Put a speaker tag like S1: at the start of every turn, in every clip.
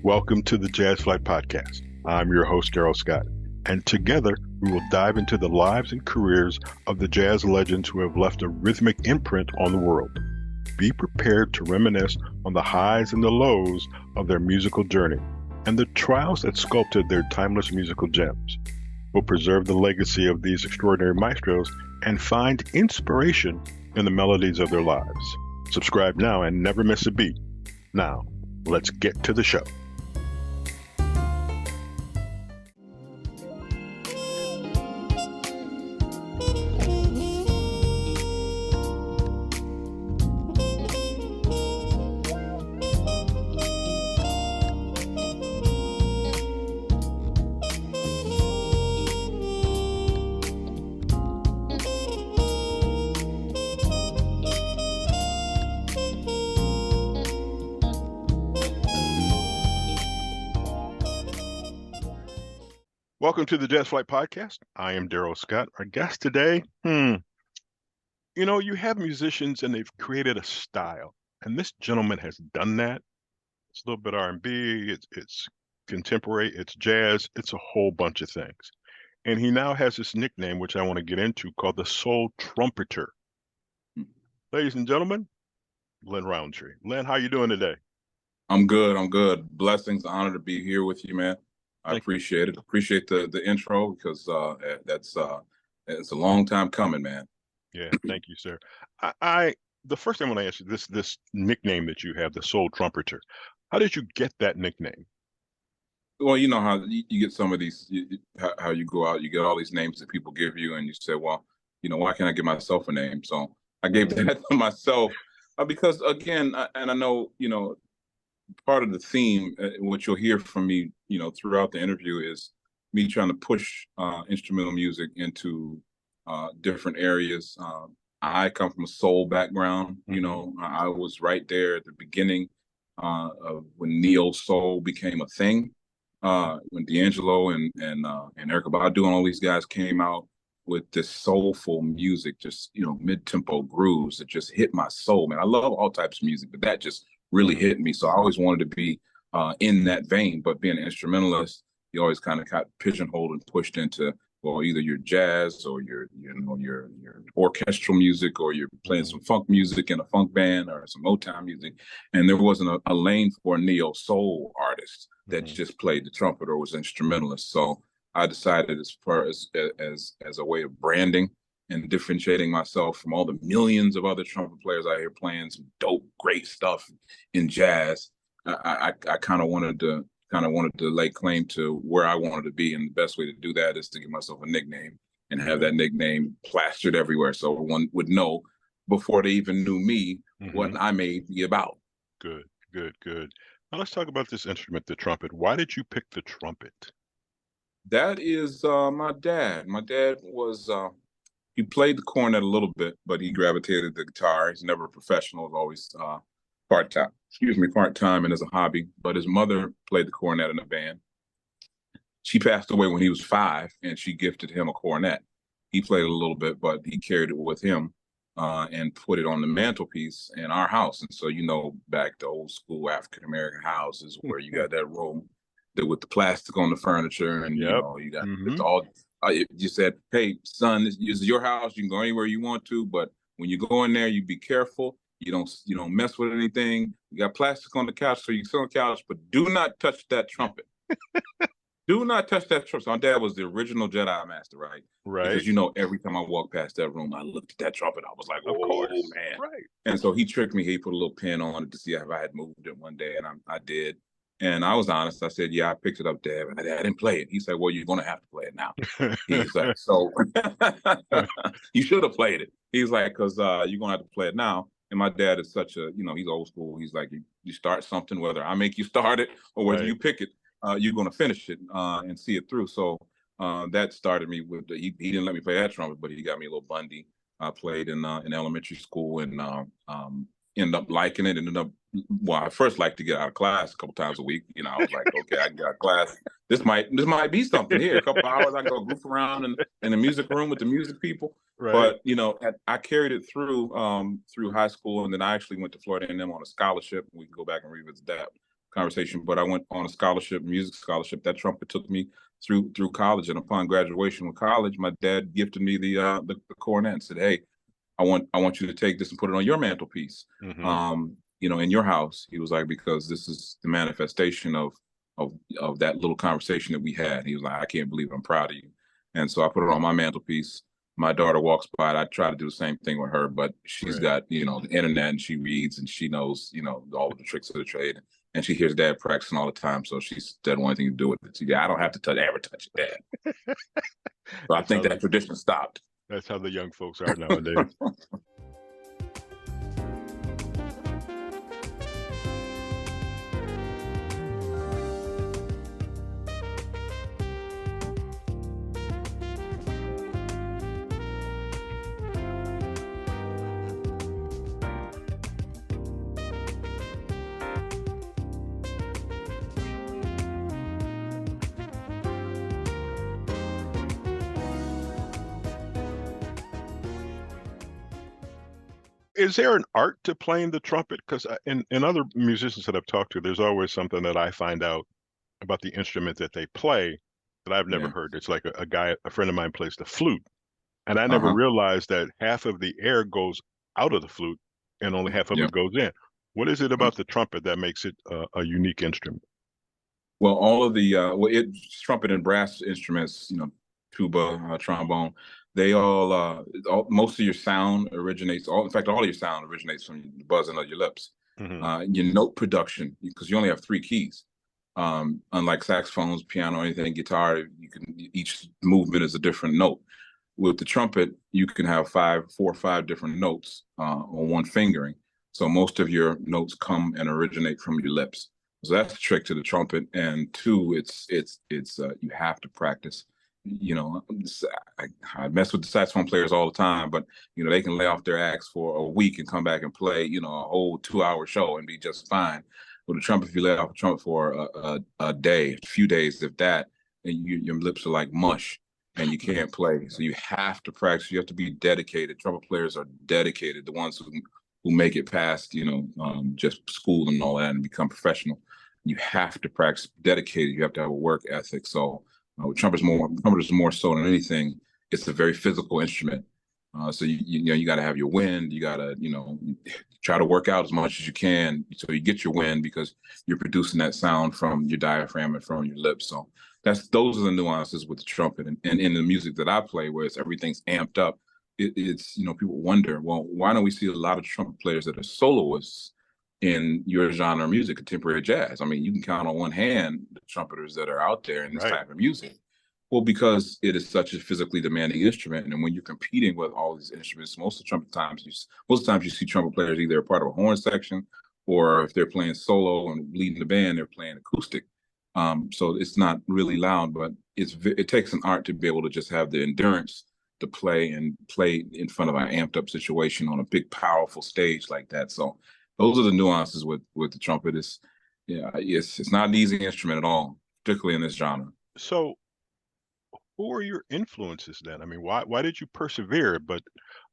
S1: Welcome to the Jazz Flyte Podcast. I'm your host, Darrell Scott, and together we will dive into the lives and careers of the jazz legends who have left a rhythmic imprint on the world. Be prepared to reminisce on the highs and the lows of their musical journey and the trials that sculpted their timeless musical gems. We'll preserve the legacy of these extraordinary maestros and find inspiration in the melodies of their lives. Subscribe now and never miss a beat. Now, let's get to the show. Welcome to the Jazz Flyte Podcast. I am Darrell Scott. Our guest today, you have musicians and they've created a style, and this gentleman has done that. It's a little bit R&B, it's contemporary, it's jazz, it's a whole bunch of things. And he now has this nickname, which I want to get into, called the Soul-Trumpeter. Ladies and gentlemen, Lin Rountree. Lin, how you doing today?
S2: I'm good. Blessings, honor to be here with you, man. I appreciate it. Appreciate the intro because it's a long time coming, man.
S1: Yeah, thank you, sir. The first thing I want to ask you, this nickname that you have, the Soul-Trumpeter, how did you get that nickname?
S2: Well, you know how you get some of these, how you go out, you get all these names that people give you, and you say, well, why can't I give myself a name? So I gave that to myself because, again, and I know, part of the theme, what you'll hear from me, throughout the interview is me trying to push instrumental music into different areas. I come from a soul background. I was right there at the beginning of when neo soul became a thing. When D'Angelo and Erykah Badu and all these guys came out with this soulful music, just mid-tempo grooves that just hit my soul, man. I love all types of music, but that just really hit me. So I always wanted to be in that vein, but being an instrumentalist, you always kind of got pigeonholed and pushed into, well, either your jazz or your orchestral music, or you're playing some funk music in a funk band or some Motown music. And there wasn't a lane for a neo soul artist that just played the trumpet or was instrumentalist. So I decided, as far as a way of branding and differentiating myself from all the millions of other trumpet players out here playing some dope, great stuff in jazz, I kind of wanted to lay claim to where I wanted to be, and the best way to do that is to give myself a nickname and have that nickname plastered everywhere, so one would know before they even knew me what I may be about.
S1: Good. Now let's talk about this instrument, the trumpet. Why did you pick the trumpet?
S2: That is my dad. My dad was. He played the cornet a little bit, but he gravitated to the guitar. He's never a professional, always part-time and as a hobby. But his mother played the cornet in a band. She passed away when he was 5, and she gifted him a cornet. He played it a little bit, but he carried it with him and put it on the mantelpiece in our house. And so, back to old school African-American houses where you got that room with the plastic on the furniture, and you got it's all. You said, hey, son, this is your house. You can go anywhere you want to, but when you go in there, you be careful. You don't mess with anything. You got plastic on the couch, so you sit on the couch, but do not touch that trumpet. Do not touch that trumpet. So my dad was the original Jedi Master, right?
S1: Right.
S2: Because, every time I walked past that room, I looked at that trumpet. I was like, oh, man.
S1: Right.
S2: And so he tricked me. He put a little pin on it to see if I had moved it one day, and I did. And I was honest. I said, yeah, I picked it up, Dad, but I didn't play it. He said, well, you're going to have to play it now. He's like, so you should have played it. He's like, because you're going to have to play it now. And my dad is such a, he's old school. He's like, you start something, whether I make you start it or whether you pick it, you're going to finish it and see it through. So that started me with, he didn't let me play that trumpet, but he got me a little Bundy. I played in elementary school and ended up liking it. Well, I first liked to get out of class a couple times a week. I was like, okay, I got class. This might be something here. A couple hours, I can go goof around in the music room with the music people.
S1: Right.
S2: But I carried it through high school, and then I actually went to Florida A&M on a scholarship. We can go back and revisit that conversation, but I went on a scholarship, music scholarship. That trumpet took me through college, and upon graduation with college, my dad gifted me the cornet and said, "Hey, I want you to take this and put it on your mantelpiece, in your house." He was like, "Because this is the manifestation of that little conversation that we had." He was like, "I can't believe it. I'm proud of you." And so I put it on my mantelpiece. My daughter walks by it. I try to do the same thing with her, but she's got, the internet, and she reads, and she knows, all of the tricks of the trade. And she hears Dad practicing all the time. So she doesn't want anything to do with it. So, I don't have to ever touch it, Dad. So I think that tradition stopped.
S1: That's how the young folks are nowadays. Is there an art to playing the trumpet? Because in other musicians that I've talked to, there's always something that I find out about the instrument that they play that I've never heard. It's like a friend of mine plays the flute, and I never realized that half of the air goes out of the flute and only half of it goes in. What is it about the trumpet that makes it a unique instrument?
S2: Well, all of the trumpet and brass instruments, tuba, trombone, they all most of your sound originates. All of your sound originates from the buzzing of your lips. Your note production, because you only have 3 keys. Unlike saxophones, piano, anything, guitar, each movement is a different note. With the trumpet, you can have 4 or 5 different notes on one fingering. So most of your notes come and originate from your lips. So that's the trick to the trumpet. And 2, it's you have to practice. I mess with the saxophone players all the time, but they can lay off their axe for a week and come back and play a whole 2-hour show and be just fine. With the trumpet, if you lay off a trumpet for a day, a few days, if that, and your lips are like mush and you can't play. So you have to practice. You have to be dedicated. Trumpet players are dedicated. The ones who make it past just school and all that and become professional. You have to practice. Dedicated. You have to have a work ethic. So trumpet is more so than anything. It's a very physical instrument. So you got to have your wind. You got to try to work out as much as you can so you get your wind, because you're producing that sound from your diaphragm and from your lips. So those are the nuances with the trumpet, and in the music that I play, where everything's amped up. It's people wonder, well, why don't we see a lot of trumpet players that are soloists in your genre of music, contemporary jazz? I mean, you can count on one hand the trumpeters that are out there in this type of music. Well, because it is such a physically demanding instrument, and when you're competing with all these instruments, most of the times you see trumpet players either a part of a horn section, or if they're playing solo and leading the band, they're playing acoustic. So it's not really loud, but it takes an art to be able to just have the endurance to play in front of an amped up situation on a big, powerful stage like that. So those are the nuances with the trumpet. It's not an easy instrument at all, particularly in this genre.
S1: So who are your influences then? I mean, why did you persevere? But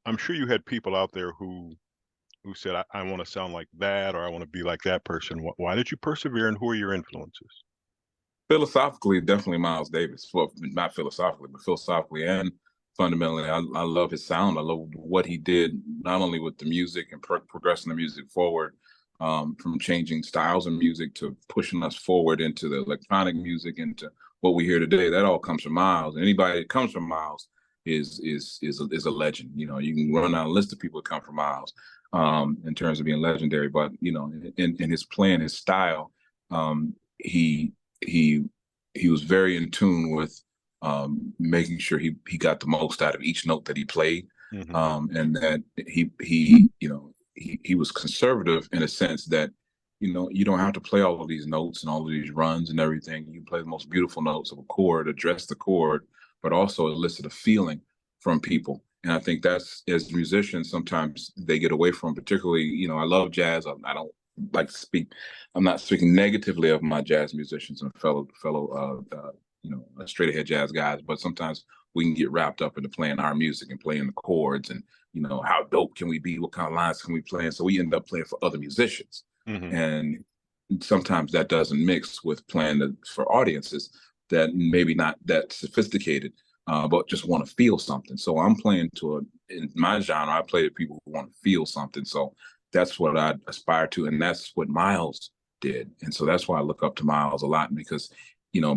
S1: I'm sure you had people out there who said, I want to sound like that, or I want to be like that person. Why did you persevere, and who are your influences?
S2: Philosophically, definitely Miles Davis. Well, not philosophically, but philosophically and fundamentally, I love his sound. I love what he did, not only with the music and progressing the music forward, from changing styles of music to pushing us forward into the electronic music, into what we hear today. That all comes from Miles. Anybody that comes from Miles is a legend. You can run down a list of people that come from Miles in terms of being legendary. But in his playing, his style, he was very in tune with making sure he got the most out of each note that he played, and that he was conservative in a sense that you don't have to play all of these notes and all of these runs and everything. You play the most beautiful notes of a chord, address the chord, but also elicit a feeling from people. And I think that's, as musicians, sometimes they get away from, particularly, I love jazz. I don't like to speak. I'm not speaking negatively of my jazz musicians and fellow straight ahead jazz guys, but sometimes we can get wrapped up into playing our music and playing the chords and, how dope can we be? What kind of lines can we play? And so we end up playing for other musicians. And sometimes that doesn't mix with playing for audiences that maybe not that sophisticated, but just want to feel something. So I'm playing in my genre, I play to people who want to feel something. So that's what I aspire to. And that's what Miles did. And so that's why I look up to Miles a lot, because,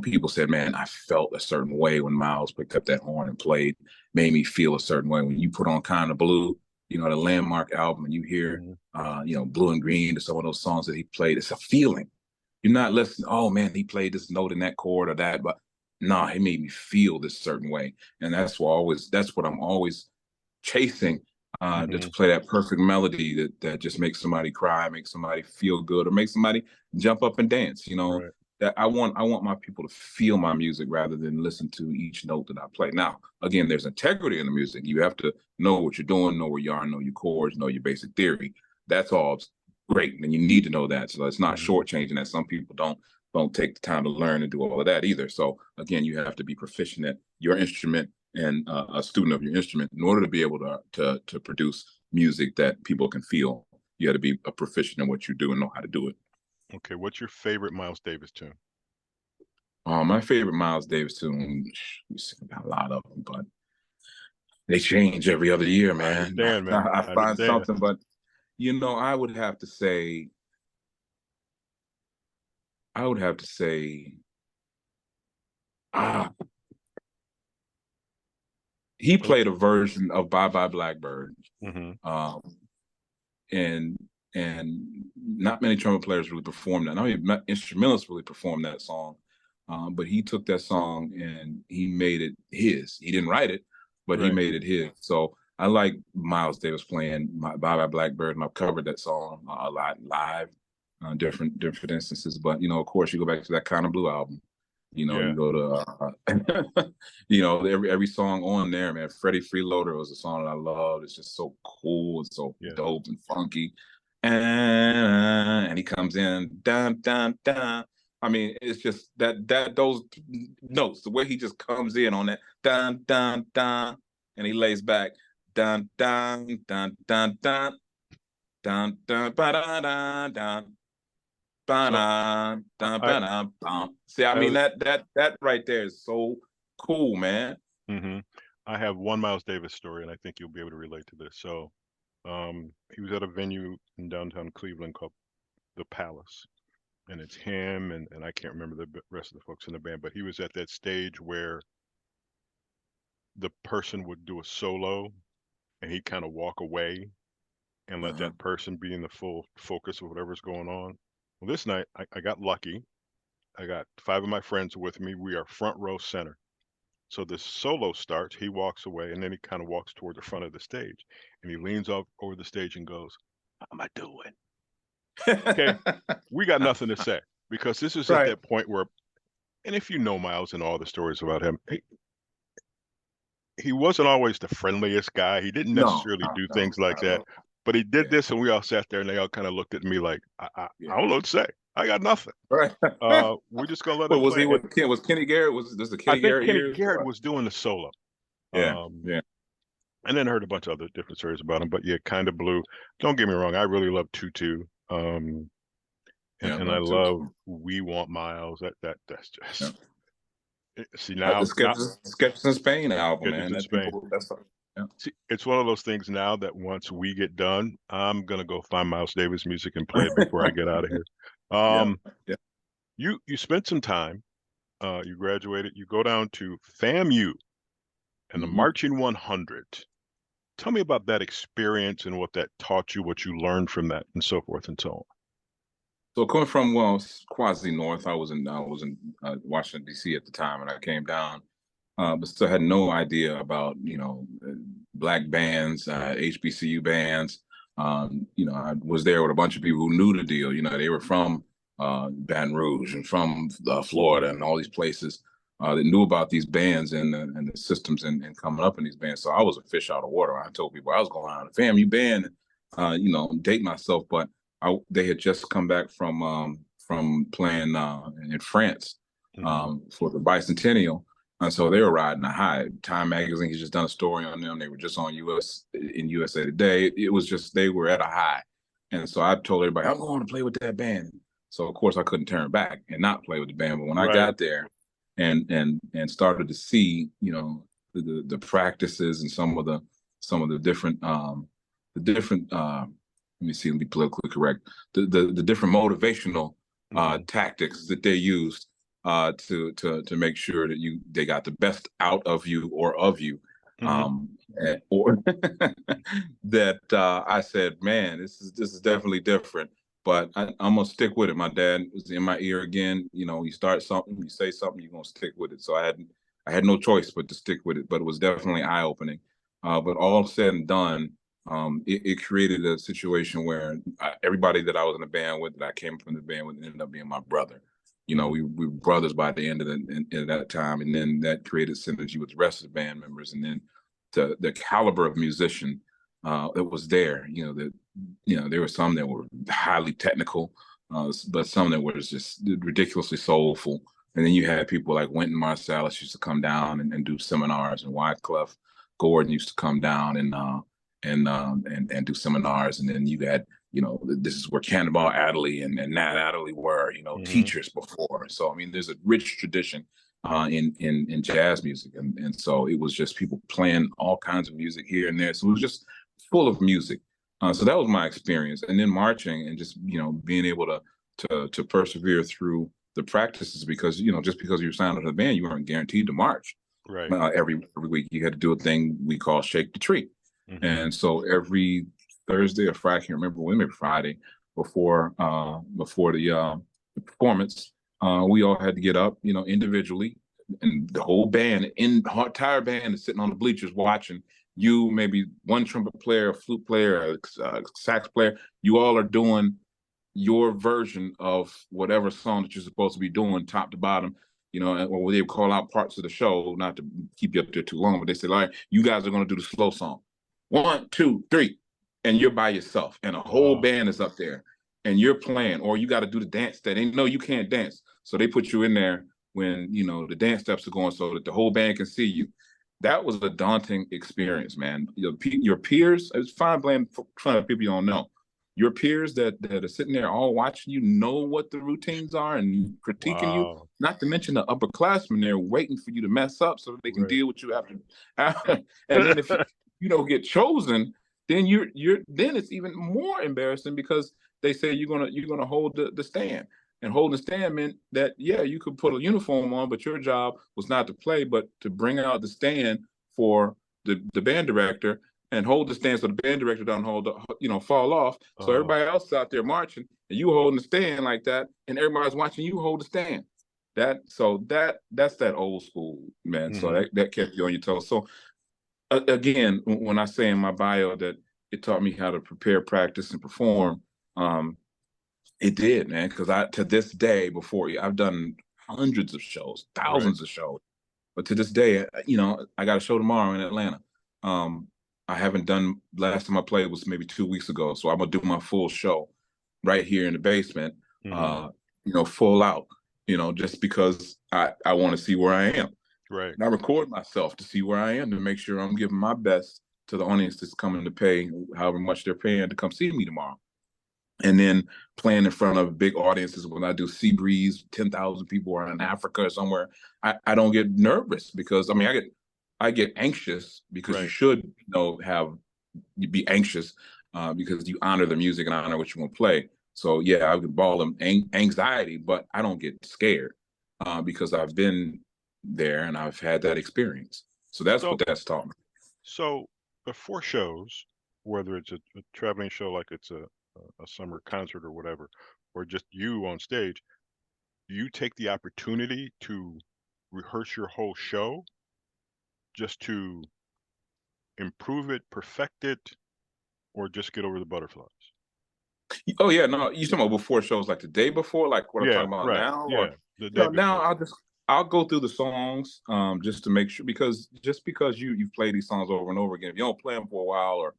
S2: people said, man, I felt a certain way when Miles picked up that horn and played, made me feel a certain way. When you put on Kind of Blue, the landmark album, and you hear, Blue and Green, to some of those songs that he played, it's a feeling. You're not listening, oh man, he played this note in that chord or that, but no, he made me feel this certain way. And that's what I'm always chasing, to play that perfect melody that just makes somebody cry, makes somebody feel good, or makes somebody jump up and dance.
S1: Right.
S2: That I want my people to feel my music rather than listen to each note that I play. Now, again, there's integrity in the music. You have to know what you're doing, know where you are, know your chords, know your basic theory. That's all great, and you need to know that. So it's not shortchanging that. Some people don't take the time to learn and do all of that either. So again, you have to be proficient at your instrument and a student of your instrument in order to be able to produce music that people can feel. You got to be a proficient in what you do and know how to do it.
S1: Okay, what's your favorite Miles Davis tune?
S2: My favorite Miles Davis tune, we got a lot of them, but they change every other year, man.
S1: I understand, man.
S2: I find something, but I would have to say, he played a version of Bye Bye Blackbird, and not many trumpet players really performed that. I mean, instrumentalists really performed that song, but he took that song and he made it his. He didn't write it, but he made it his. So I like Miles Davis playing Bye Bye Blackbird, and I've covered that song a lot live, different instances. But of course, you go back to that Kind of Blue album. You go to every song on there, man. Freddie Freeloader was a song that I loved. It's just so cool and so dope and funky. And he comes in, dun dun dun. I mean, it's just that those notes, the way he just comes in on that dun dun dun, and he lays back dun dun dun dun dun dun dun ba dun dun dun. See, I mean that right there is so cool, man.
S1: I have one Miles Davis story, and I think you'll be able to relate to this. So, he was at a venue in downtown Cleveland called the Palace, and it's him and I can't remember the rest of the folks in the band, but he was at that stage where the person would do a solo, and he'd kind of walk away and let that person be in the full focus of whatever's going on. Well, this night, I got lucky. I got 5 of my friends with me. We are front row center. So this solo starts, he walks away, and then he kind of walks toward the front of the stage. And he leans over the stage and goes, "How am I doing?" Okay, we got nothing to say, because this is at that point where, and if you know Miles and all the stories about him, he wasn't always the friendliest guy. He didn't necessarily do things like that. But he did this, and we all sat there, and they all kind of looked at me like, I don't know what to say. I got nothing.
S2: Right.
S1: We're just gonna let him
S2: was
S1: play.
S2: Was Kenny Garrett? Was this the Kenny Garrett?
S1: I think Kenny Garrett was doing the solo.
S2: Yeah.
S1: And then I heard a bunch of other different stories about him. But yeah, Kind of Blue. Don't get me wrong. I really love Tutu. And I love We Want Miles. That's just. See now,
S2: Sketches in Spain album, man.
S1: See, it's one of those things now that once we get done, I'm gonna go find Miles Davis music and play it before I get out of here. You spent some time. You graduated. You go down to FAMU and the Marching 100. Tell me about that experience and what that taught you, what you learned from that, and so forth and so on.
S2: So coming from quasi north, I was in Washington D.C. at the time, and I came down, but still had no idea about black bands, HBCU bands. I was there with a bunch of people who knew the deal. They were from Baton Rouge and from Florida and all these places that knew about these bands and the systems and coming up in these bands. So I was a fish out of water. I told people I was going on a FAMU band, date myself, but they had just come back from playing in France for the bicentennial, and so they were riding a high. Time magazine has just done a story on them. They were just on USA Today. It was just they were at a high, and so I told everybody I'm going to play with that band. So of course I couldn't turn back and not play with the band. But when I
S1: Right.
S2: got there and started to see, you know, the practices and some of the different let me see, let me be politically correct, the different motivational tactics that they used to make sure that they got the best out of you or of you. Or that I said, man, this is definitely different, but I'm gonna stick with it. My dad was in my ear again. You know, you start something, you say something, you're gonna stick with it. So I had no choice but to stick with it. But it was definitely eye opening. But all said and done, it created a situation where everybody that I was in the band with, that I came from the band with, ended up being my brother. You know, we were brothers by the end of that time, and then that created synergy with the rest of the band members, and then the caliber of musician that was there. There were some that were highly technical, but some that were just ridiculously soulful. And then you had people like Wynton Marsalis used to come down and do seminars, and Wyclef Gordon used to come down and do seminars. And then you had, this is where Cannonball Adderley and Nat Adderley were, teachers before. So, I mean, there's a rich tradition in jazz music. And so it was just people playing all kinds of music here and there. So it was just full of music. So that was my experience. And then marching and just, being able to persevere through the practices, because, just because you were signed to the band, you weren't guaranteed to march.
S1: Right.
S2: Every week you had to do a thing we call Shake the Tree. And so every Thursday or Friday, I can't remember when, maybe Friday, before the performance, we all had to get up, individually, and the whole band, entire band is sitting on the bleachers watching you, maybe one trumpet player, a flute player, a sax player. You all are doing your version of whatever song that you're supposed to be doing, top to bottom. Or they would call out parts of the show, not to keep you up there too long, but they said, all right, you guys are going to do the slow song. 1, 2, 3, and you're by yourself, and a whole band is up there, and you're playing, or you got to do the dance that they know you can't dance, so they put you in there when the dance steps are going, so that the whole band can see you. That was a daunting experience, man. Your peers, it's fine playing in front of people you don't know. Your peers that are sitting there all watching you know what the routines are and critiquing you. Not to mention the upperclassmen there waiting for you to mess up so that they can deal with you after. And then if you don't get chosen, then then it's even more embarrassing, because they say you're gonna hold the stand. And holding the stand meant that, you could put a uniform on, but your job was not to play, but to bring out the stand for the band director, and hold the stand so the band director doesn't fall off. So everybody else is out there marching, and you holding the stand like that, and everybody's watching you hold the stand. That's that old school, man. So that kept you on your toes. So again, when I say in my bio that it taught me how to prepare, practice, and perform, it did, man. Because to this day, I've done hundreds of shows, thousands of shows, but to this day, I got a show tomorrow in Atlanta. I haven't done. Last time I played was maybe 2 weeks ago, so I'm gonna do my full show right here in the basement, full out. Just because I want to see where I am.
S1: Right.
S2: And I record myself to see where I am, to make sure I'm giving my best to the audience that's coming to pay however much they're paying to come see me tomorrow. And then playing in front of big audiences, when I do Sea Breeze, 10,000 people, or in Africa or somewhere, I don't get nervous, because I get anxious, because you should be anxious because you honor the music and honor what you want to play. So I can ball them anxiety, but I don't get scared because I've been there and I've had that experience. So that's what that's taught me.
S1: So before shows, whether it's a traveling show like it's a summer concert or whatever, or just you on stage, do you take the opportunity to rehearse your whole show just to improve it, perfect it, or just get over the butterflies?
S2: Oh yeah, no, you talking about before shows, like the day before, like what I'm talking about now?
S1: Yeah, the day before.
S2: Now I'll go through the songs just to make sure, because just because you've played these songs over and over again, if you don't play them for a while, or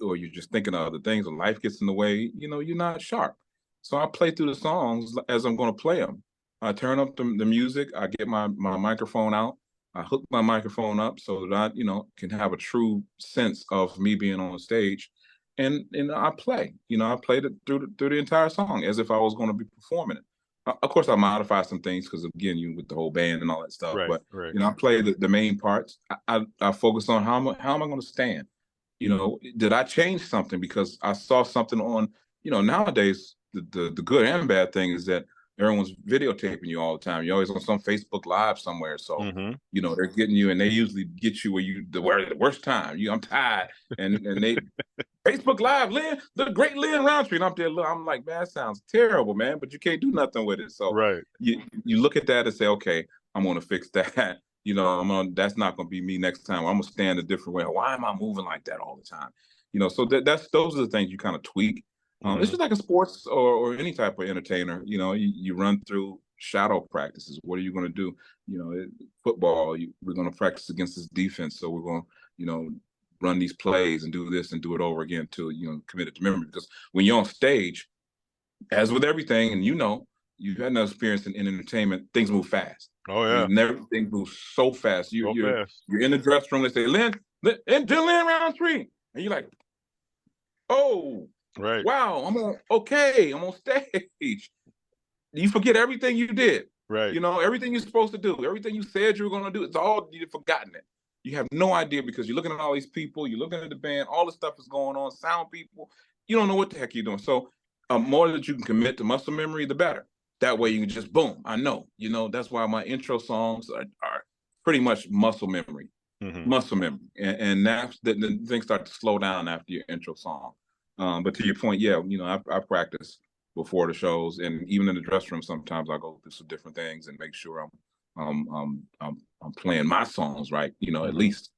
S2: or you're just thinking of other things, and life gets in the way, you're not sharp. So I play through the songs as I'm going to play them. I turn up the music. I get my microphone out. I hook my microphone up so that I, can have a true sense of me being on stage. and I play. I played it through the entire song as if I was going to be performing it. Of course, I modify some things because again, you with the whole band and all that stuff.
S1: Right,
S2: But
S1: right.
S2: I play the main parts. I focus on how am I going to stand. Did I change something because I saw something on? Nowadays the good and bad thing is that everyone's videotaping you all the time. You're always on some Facebook Live somewhere. So, they're getting you, and they usually get you where the worst time. I'm tired. And they Facebook Live, the great Lin Rountree. And I'm like, man, that sounds terrible, man, but you can't do nothing with it. So
S1: right.
S2: you look at that and say, okay, I'm going to fix that. That's not going to be me next time. I'm going to stand a different way. Why am I moving like that all the time? So those are the things you kind of tweak. It's just like a sports or any type of entertainer. You run through shadow practices. What are you going to do? Football, we're going to practice against this defense. So we're going to, run these plays and do this and do it over again until, commit it to memory. Because when you're on stage, as with everything, and you've had enough experience in entertainment, things move fast.
S1: Oh, yeah.
S2: Everything moves so fast. You're in the dressing room, they say, Lin Rountree. And you're like, oh,
S1: right.
S2: Wow, I'm on stage. You forget everything you did.
S1: Right.
S2: Everything you're supposed to do, everything you said you were going to do, it's all you've forgotten it. You have no idea because you're looking at all these people, you're looking at the band, all the stuff is going on, sound people. You don't know what the heck you're doing. So more that you can commit to muscle memory, the better. That way you can just, boom, I know. That's why my intro songs are pretty much muscle memory. Muscle memory. And that's the things start to slow down after your intro song. But to your point, yeah, I practice before the shows, and even in the dressing room, sometimes I go through some different things and make sure I'm playing my songs right. At least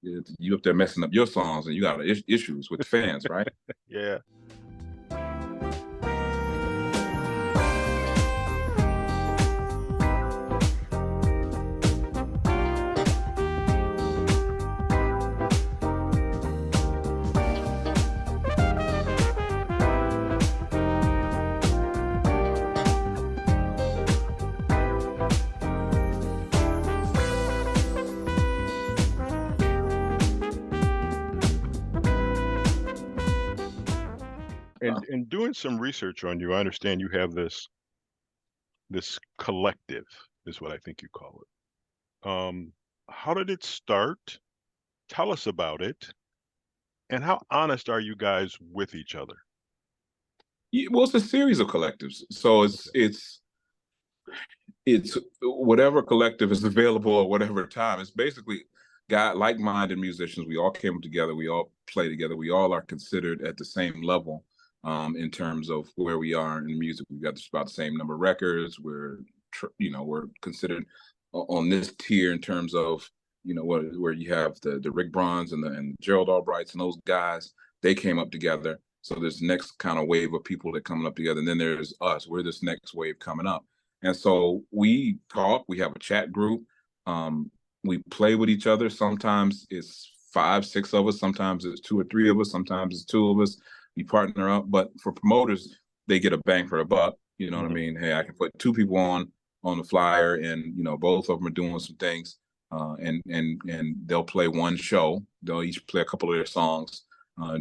S2: you up there messing up your songs, and you got issues with the fans, right?
S1: Yeah. And doing some research on you, I understand you have this collective, is what I think you call it. How did it start? Tell us about it. And how honest are you guys with each other?
S2: Well, it's a series of collectives. So it's whatever collective is available at whatever time. It's basically like-minded musicians. We all came together. We all play together. We all are considered at the same level. In terms of where we are in music. We've got about the same number of records. We're considered on this tier in terms of, where you have the Rick Brons and the Gerald Albrights and those guys, they came up together. So there's next kind of wave of people that coming up together. And then there's us. We're this next wave coming up. And so we talk, we have a chat group. We play with each other. Sometimes it's 5, 6 of us. Sometimes it's 2 or 3 of us. Sometimes it's 2 of us. We partner up, but for promoters, they get a bang for the buck. You know what I mean? Hey, I can put 2 people on the flyer, and both of them are doing some things, and they'll play one show. They'll each play a couple of their songs,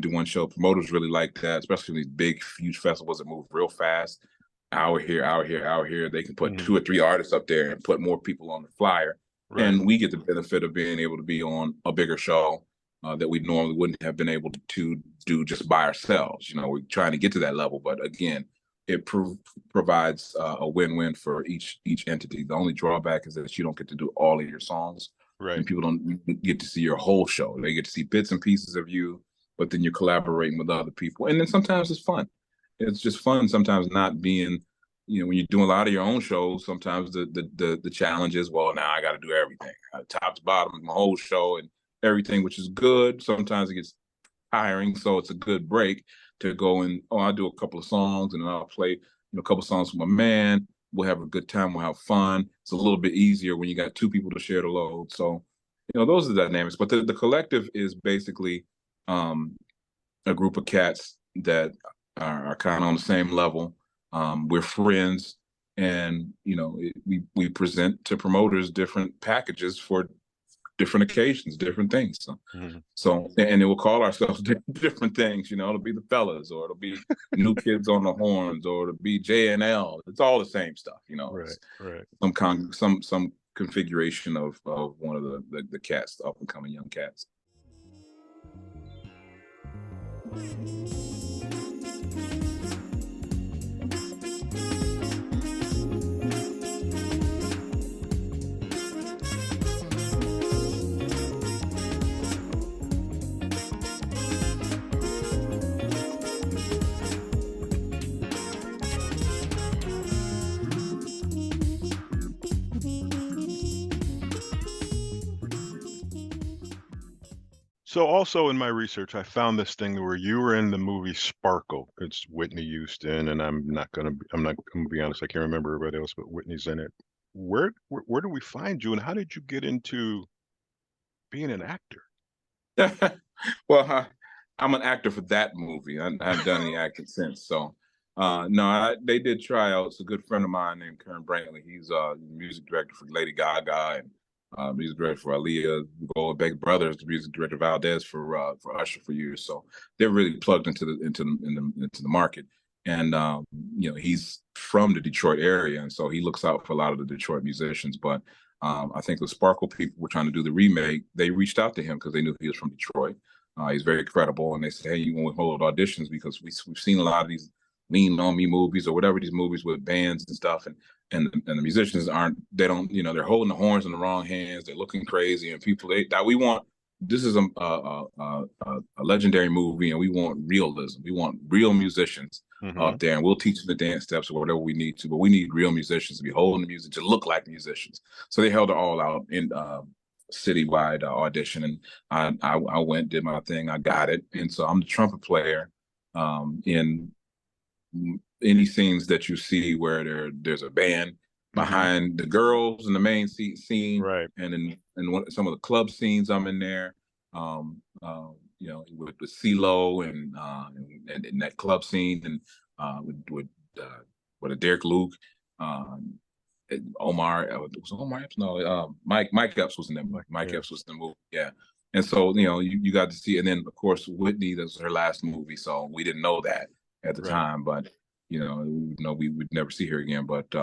S2: do one show. Promoters really like that, especially these big, huge festivals that move real fast. Hour here, hour here, hour here. They can put 2 or 3 artists up there and put more people on the flyer, and we get the benefit of being able to be on a bigger show. That we normally wouldn't have been able to do just by ourselves. We're trying to get to that level, but again, it provides a win-win for each entity. The only drawback is that you don't get to do all of your songs, and people don't get to see your whole show. They get to see bits and pieces of you, but then you're collaborating with other people, and then sometimes it's fun. It's just fun sometimes not being, when you're doing a lot of your own shows. Sometimes the challenge is, well, now I got to do everything, top to bottom, my whole show and everything, which is good. Sometimes it gets tiring, so it's a good break to go and I'll do a couple of songs, and then I'll play a couple of songs with my man. We'll have a good time. We'll have fun. It's a little bit easier when you got 2 people to share the load. So those are the dynamics. But the collective is basically a group of cats that are kind of on the same level. We're friends, and we present to promoters different packages for different occasions, different things. So and it will call ourselves different things. It'll be the fellas, or it'll be New Kids on the Horns, or it'll be J&L. It's all the same stuff.
S1: Right.
S2: Some configuration of one of the cats, the up and coming young cats.
S1: So also in my research, I found this thing where you were in the movie Sparkle. It's Whitney Houston, and I'm not gonna be honest, I can't remember everybody else, but Whitney's in it. Where do we find you, and how did you get into being an actor?
S2: Well, I'm an actor for that movie. I haven't done any acting since. So, no, they did tryouts. A good friend of mine named Kern Brantley. He's music director for Lady Gaga and music director for Aaliyah. Goldberg Brothers, the music director Valdez for Usher for years. So they're really plugged into the market. And he's from the Detroit area, and so he looks out for a lot of the Detroit musicians. But I think the Sparkle people were trying to do the remake. They reached out to him because they knew he was from Detroit. He's very credible, and they said, "Hey, you want to hold auditions because we've seen a lot of these Lean On Me movies or whatever, these movies with bands and stuff, and the musicians they're holding the horns in the wrong hands, they're looking crazy, and people we want. This is a legendary movie, and we want realism. We want real musicians up there, and we'll teach them the dance steps or whatever we need to, but we need real musicians to be holding the music, to look like musicians." So they held it all out in citywide audition, and I went, did my thing, I got it, and so I'm the trumpet player in any scenes that you see where there's a band behind the girls in the main scene,
S1: right?
S2: And in some of the club scenes, I'm in there, with CeeLo and that club scene, and with a Derek Luke, Omar, was Omar Epps? No, Mike Epps was in that movie. Mike Epps was in the movie, yeah. And so you got to see, and then of course Whitney, that was her last movie, so we didn't know that at the time, but we would never see her again. But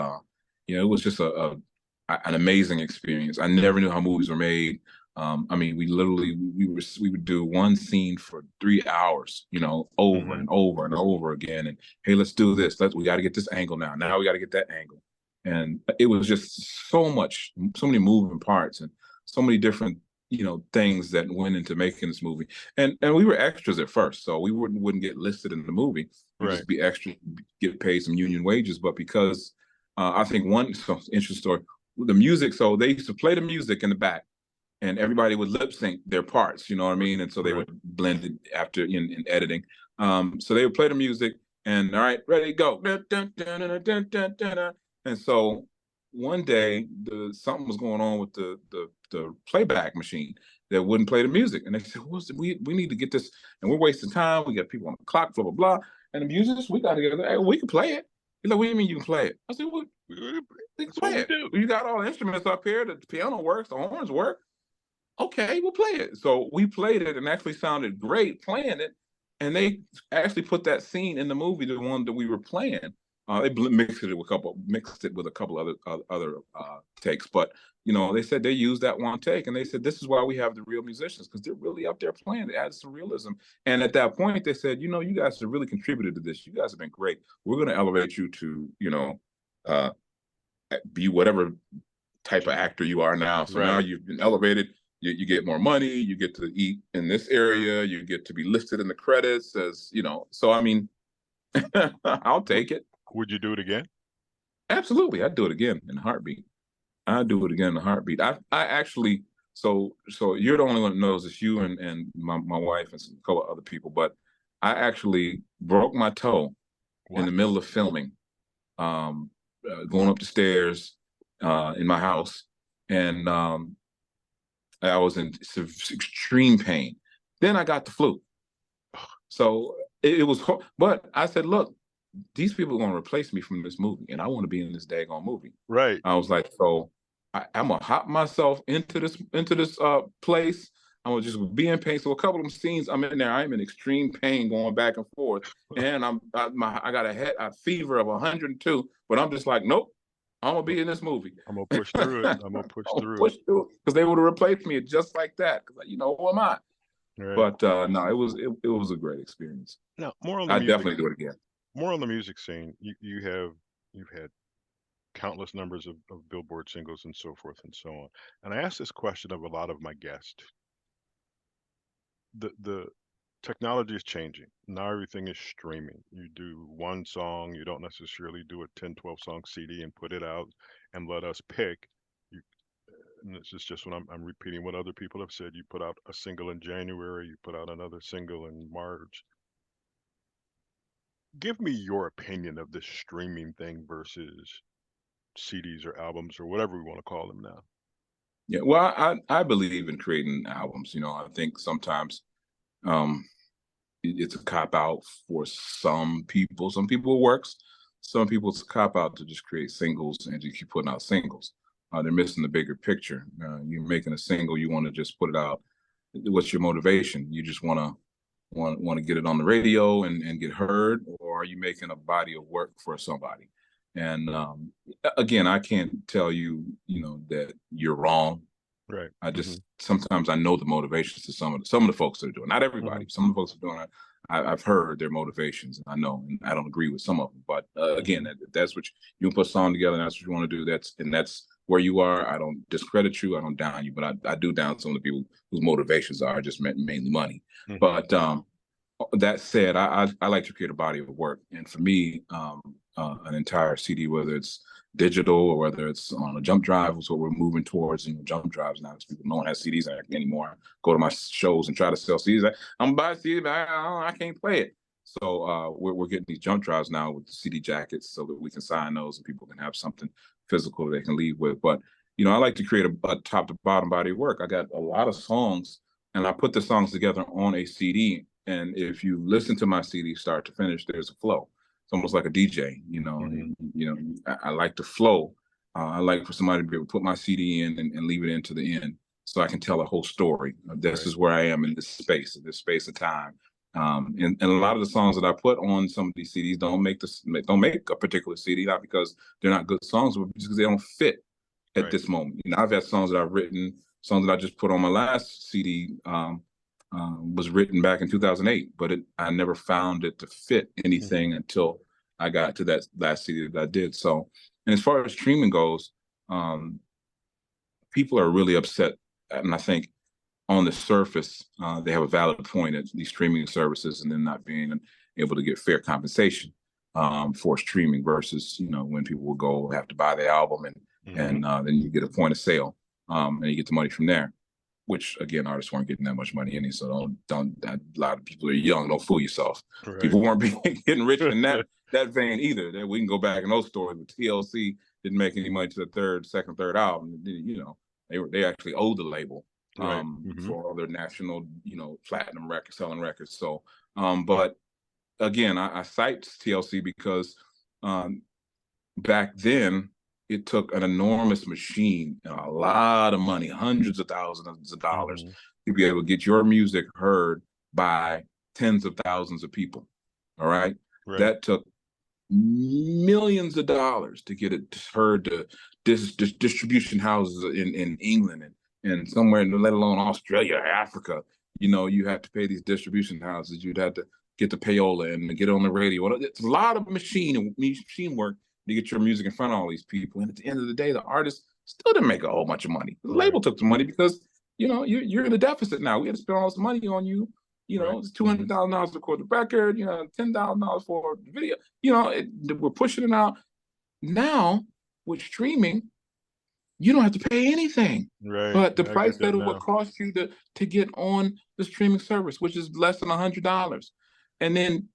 S2: it was just an amazing experience. I never knew how movies were made. We would do one scene for 3 hours, over and over and over again. And hey, let's do this. We got to get this angle now. Now we got to get that angle. And it was just so many moving parts and so many different, things that went into making this movie. And we were extras at first, so we wouldn't get listed in the movie. We'd just be extras, get paid some union wages. But because I think one interesting story, the music. So they used to play the music in the back, and everybody would lip sync their parts. You know what I mean? And so they would blend it after in editing. So they would play the music, and all right, ready, go. Dun, dun, dun, dun, dun, dun, dun, dun. And so one day, something was going on with the playback machine that wouldn't play the music. And they said, we need to get this, and we're wasting time. We got people on the clock, blah, blah, blah. And the musicians, we got to get it. Hey, we can play it. He's like, what do you mean you can play it? I said, well, we can play it. You got all the instruments up here. The piano works. The horns work. Okay, we'll play it. So we played it and actually sounded great playing it. And they actually put that scene in the movie, the one that we were playing. They mixed it with a couple other takes, but they said they used that one take, and they said this is why we have the real musicians, because they're really up there playing. It adds some realism. And at that point, they said, you guys have really contributed to this. You guys have been great. We're going to elevate you to be whatever type of actor you are now. So now you've been elevated. You get more money. You get to eat in this area. You get to be listed in the credits as So I mean, I'll take it.
S1: Would you do it again?
S2: Absolutely. I'd do it again in a heartbeat. I'd do it again in a heartbeat. I actually, so you're the only one that knows this, you and my wife and a couple of other people, but I actually broke my toe in the middle of filming, going up the stairs in my house. And I was in extreme pain. Then I got the flu. So it was, but I said, look, these people are going to replace me from this movie, and I want to be in this daggone movie.
S1: Right.
S2: I was like, so I'm gonna hop myself into this place. I'm gonna just be in pain. So a couple of them scenes, I'm in there. I'm in extreme pain, going back and forth, and I got a fever of 102. But I'm just like, nope, I'm gonna be in this movie.
S1: I'm gonna push through it. I'm gonna push through it
S2: because they would have replaced me just like that. Because who am I?
S1: Right.
S2: But no, it was a great experience.
S1: Now, more on the
S2: I
S1: music,
S2: definitely do it again.
S1: More on the music scene. You've had countless numbers of Billboard singles and so forth and so on. And I ask this question of a lot of my guests. The technology is changing. Now everything is streaming. You do one song, you don't necessarily do a 10, 12 song CD and put it out and let us pick. You, and this is just when I'm repeating what other people have said. You put out a single in January, you put out another single in March. Give me your opinion of this streaming thing versus CDs or albums or whatever we want to call them now.
S2: Yeah, well, I believe in creating albums. I think sometimes it's a cop out for some people. Some people it works. Some people it's a cop out to just create singles and just keep putting out singles. They're missing the bigger picture. You're making a single, you want to just put it out. What's your motivation? You just want to get it on the radio and get heard, or are you making a body of work for somebody? And again, I can't tell you, that you're wrong.
S1: Right.
S2: I just sometimes I know the motivations to some of the folks that are doing. Not everybody. Some of the folks are doing it. I've heard their motivations, and I know, and I don't agree with some of them. But again, that's what you put a song together, and that's what you want to do. That's where you are. I don't discredit you. I don't down you, but I do down some of the people whose motivations are just mainly money. But that said, I like to create a body of work, and for me, an entire CD, whether it's digital or whether it's on a jump drive, is what we're moving towards. Jump drives now. People, no one has CDs anymore. Go to my shows and try to sell CDs. I'm buying CDs, but I can't play it. So we're getting these jump drives now with CD jackets so that we can sign those and people can have something physical they can leave with. But I like to create a top to bottom body of work. I got a lot of songs, and I put the songs together on a CD. And if you listen to my CD start to finish, there's a flow. It's almost like a DJ, I like to flow. I like for somebody to be able to put my CD in and leave it into the end so I can tell a whole story. This is where I am in this space of time. And a lot of the songs that I put on some of these CDs don't make a particular CD, not because they're not good songs, but because they don't fit at this moment. I've had songs that I've written, songs that I just put on my last CD, was written back in 2008, but I never found it to fit anything until I got to that last CD that I did. So, and as far as streaming goes, people are really upset, and I think on the surface, they have a valid point at these streaming services and then not being able to get fair compensation for streaming versus when people will go have to buy the album and then you get a point of sale and you get the money from there. Which again, artists weren't getting that much money any, so don't. A lot of people are young. Don't fool yourself. Right. People weren't getting rich in that vein either. That we can go back in those stories. But TLC didn't make any money to the second, third album. They actually owed the label for all their national, platinum selling records. So, but again, I cite TLC because back then, it took an enormous machine and a lot of money, hundreds of thousands of dollars, to be able to get your music heard by tens of thousands of people. All right. That took millions of dollars to get it heard to distribution houses in England and somewhere, let alone Australia or Africa. You have to pay these distribution houses. You'd have to get the payola and get it on the radio. It's a lot of machine work to get your music in front of all these people. And at the end of the day, the artist still didn't make a whole bunch of money. The label took the money because, you're in a deficit now. We had to spend all this money on you. It's $200,000 to record the record, $10,000 for the video. We're pushing it out. Now, with streaming, you don't have to pay anything. Right. But the price that it would cost you to get on the streaming service, which is less than $100. And then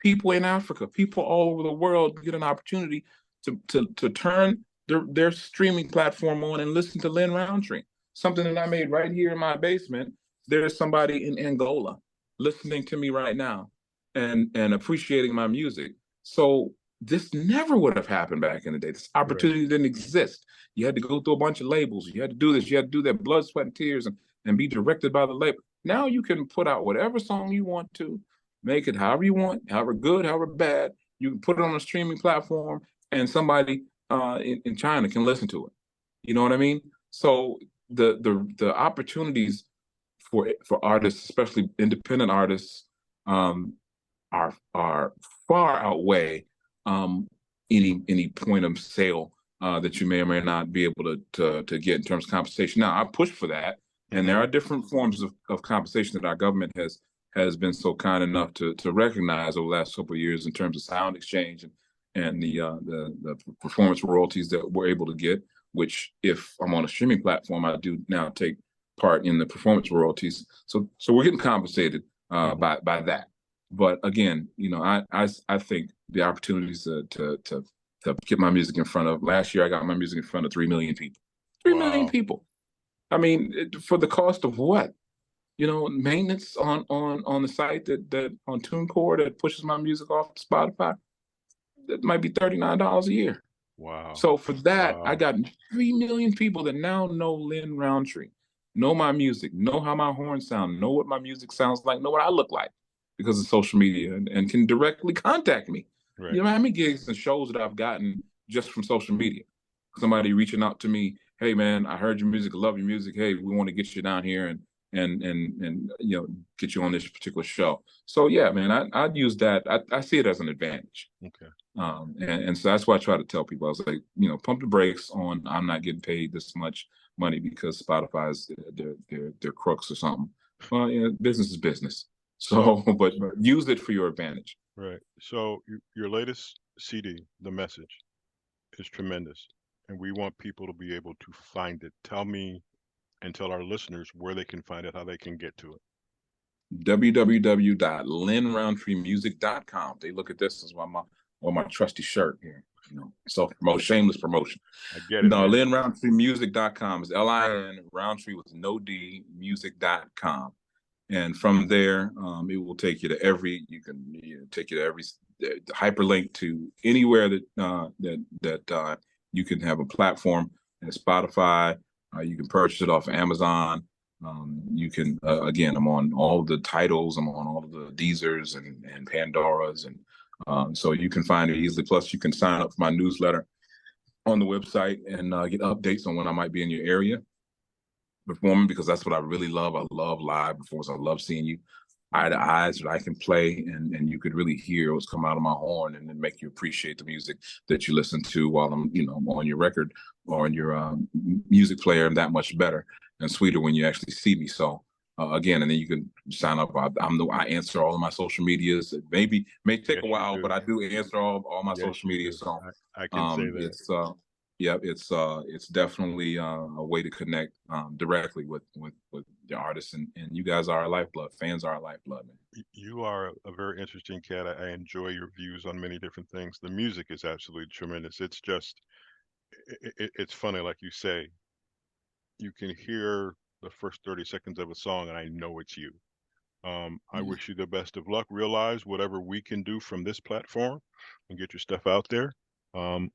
S2: people in Africa, people all over the world get an opportunity to turn their streaming platform on and listen to Lin Rountree, something that I made right here in my basement. There's somebody in Angola listening to me right now and appreciating my music. So this never would have happened back in the day. This opportunity didn't exist. You had to go through a bunch of labels. You had to do this. You had to do that, blood, sweat, and tears, and be directed by the label. Now you can put out whatever song you want to, make it however you want, however good, however bad. You can put it on a streaming platform, and somebody in China can listen to it. You know what I mean? So the opportunities for artists, especially independent artists, are far outweigh any point of sale that you may or may not be able to get in terms of compensation. Now, I push for that, and there are different forms of compensation that our government has been so kind enough to recognize over the last couple of years in terms of sound exchange and the performance royalties that we're able to get. Which, if I'm on a streaming platform, I do now take part in the performance royalties. So we're getting compensated by that. But again, I think the opportunities to get my music in front of. Last year, I got my music in front of 3 million people. 3 million people. I mean, for the cost of what? Maintenance on the site that on TuneCore that pushes my music off Spotify. That might be $39 a year.
S1: Wow.
S2: So for that, I got 3 million people that now know Lin Rountree, know my music, know how my horns sound, know what my music sounds like, know what I look like because of social media, and can directly contact me. Right. You know how many gigs and shows that I've gotten just from social media? Somebody reaching out to me, hey man, I heard your music, I love your music. Hey, we want to get you down here and get you on this particular show. So yeah, man, I'd use that. I see it as an advantage. Okay. And so that's why I try to tell people. I was like, pump the brakes on. I'm not getting paid this much money because Spotify's they're crooks or something. Well, business is business. So, but use it for your advantage.
S1: Right. So your latest CD, The Message, is tremendous, and we want people to be able to find it. Tell me and tell our listeners where they can find it, how they can get to it.
S2: www.linrountreemusic.com. They look at this as my trusty shirt here. Self-promotion, shameless promotion.
S1: I get it.
S2: No, LinRountreeMusic.com is LIN Rountree with no D music.com. And from there, it will take you to every hyperlink to anywhere that you can have a platform, and Spotify. You can purchase it off Amazon. You can again, I'm on all of the titles. I'm on all of the Deezers and Pandoras, and so you can find it easily. Plus, you can sign up for my newsletter on the website and get updates on when I might be in your area performing, because that's what I really love. I love live performance. I love seeing you eye to eyes that I can play, and you could really hear what's coming out of my horn, and then make you appreciate the music that you listen to while I'm on your record or on your music player that much better and sweeter when you actually see me. So again, and then you can sign up. I answer all of my social medias. It may take a while, but I do answer all my social media. So
S1: I can say that.
S2: It's definitely a way to connect directly with the artists, and you guys are our lifeblood. Fans are our lifeblood, man.
S1: You are a very interesting cat. I enjoy your views on many different things. The music is absolutely tremendous. It's just, it's funny, like you say, you can hear the first 30 seconds of a song and I know it's you. I wish you the best of luck. Realize whatever we can do from this platform and get your stuff out there,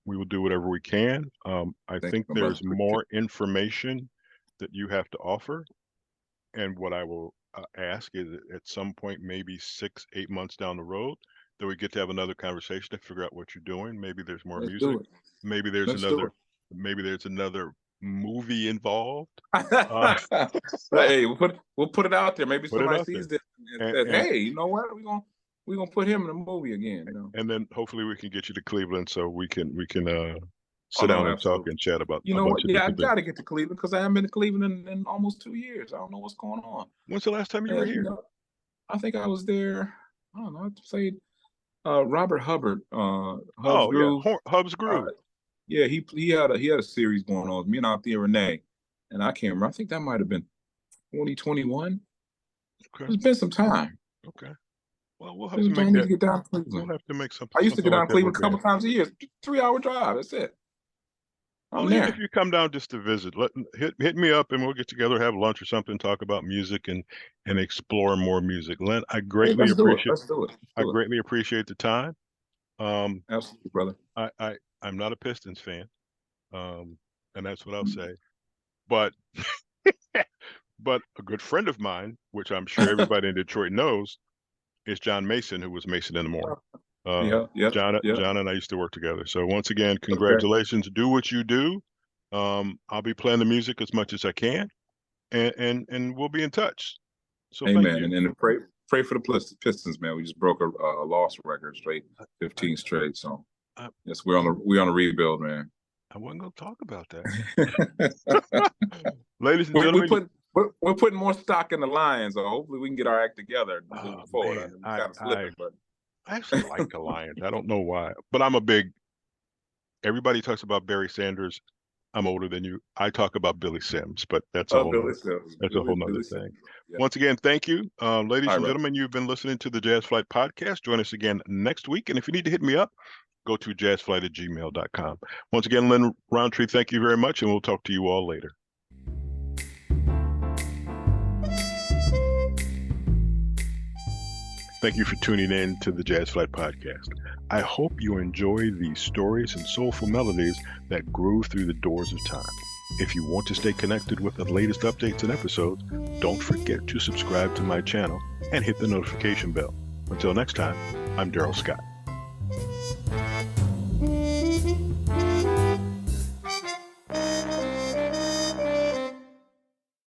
S1: we will do whatever we can. I think there's more information that you have to offer. And what I will ask is at some point, maybe 6-8 months down the road, that we get to have another conversation to figure out what you're doing. Maybe there's more music. Maybe there's another movie involved.
S2: Hey, we'll put it out there. Maybe somebody sees this and says, "Hey, you know what? We're gonna put him in a movie again."
S1: And then hopefully we can get you to Cleveland so we can sit down and talk and chat about.
S2: I got to get to Cleveland because I haven't been to Cleveland in almost 2 years. I don't know what's going on.
S1: When's the last time you were here?
S2: I think I was there. I don't know. I played Robert Hubbard. Hub's Groove.
S1: Hub's Groove.
S2: Yeah, he had a series going on with me and Althea Renee, and I can't remember. I think that might have been 2021. Okay. It's been some time.
S1: Okay. Well, we'll have to make that.
S2: Get down to Cleveland.
S1: We'll have to make something.
S2: I used to get down to Cleveland a couple times a year. 3-hour drive. That's it.
S1: Well, even if you come down just to visit, hit me up and we'll get together, have lunch or something, talk about music and explore more music. Lin, I greatly appreciate.
S2: Let's do it.
S1: I greatly appreciate the time.
S2: Absolutely, brother.
S1: I'm not a Pistons fan, and that's what I'll say. But but a good friend of mine, which I'm sure everybody in Detroit knows, is John Mason, who was Mason in the Morning.
S2: Yeah.
S1: John and I used to work together. So once again,
S2: Okay.
S1: congratulations. Do what you do. I'll be playing the music as much as I can, and we'll be in touch. So thank
S2: Amen.
S1: you.
S2: And pray for the Pistons, man. We just broke a loss record straight, 15 straight. So yes, we're on a rebuild, man.
S1: I wasn't going to talk about that. Ladies and gentlemen,
S2: we're putting more stock in the Lions, so hopefully we can get our act together moving forward.
S1: Man, I actually like the Lions. I don't know why, but everybody talks about Barry Sanders. I'm older than you. I talk about Billy Sims, but that's a whole nother thing. Yeah. Once again, thank you. Ladies and gentlemen, you've been listening to the Jazz Flyte Podcast. Join us again next week. And if you need to hit me up, go to jazzflyte@gmail.com. Once again, Lin Rountree, thank you very much, and we'll talk to you all later. Thank you for tuning in to the Jazz Flyte Podcast. I hope you enjoy the stories and soulful melodies that grew through the doors of time. If you want to stay connected with the latest updates and episodes, don't forget to subscribe to my channel and hit the notification bell. Until next time, I'm Darrell Scott.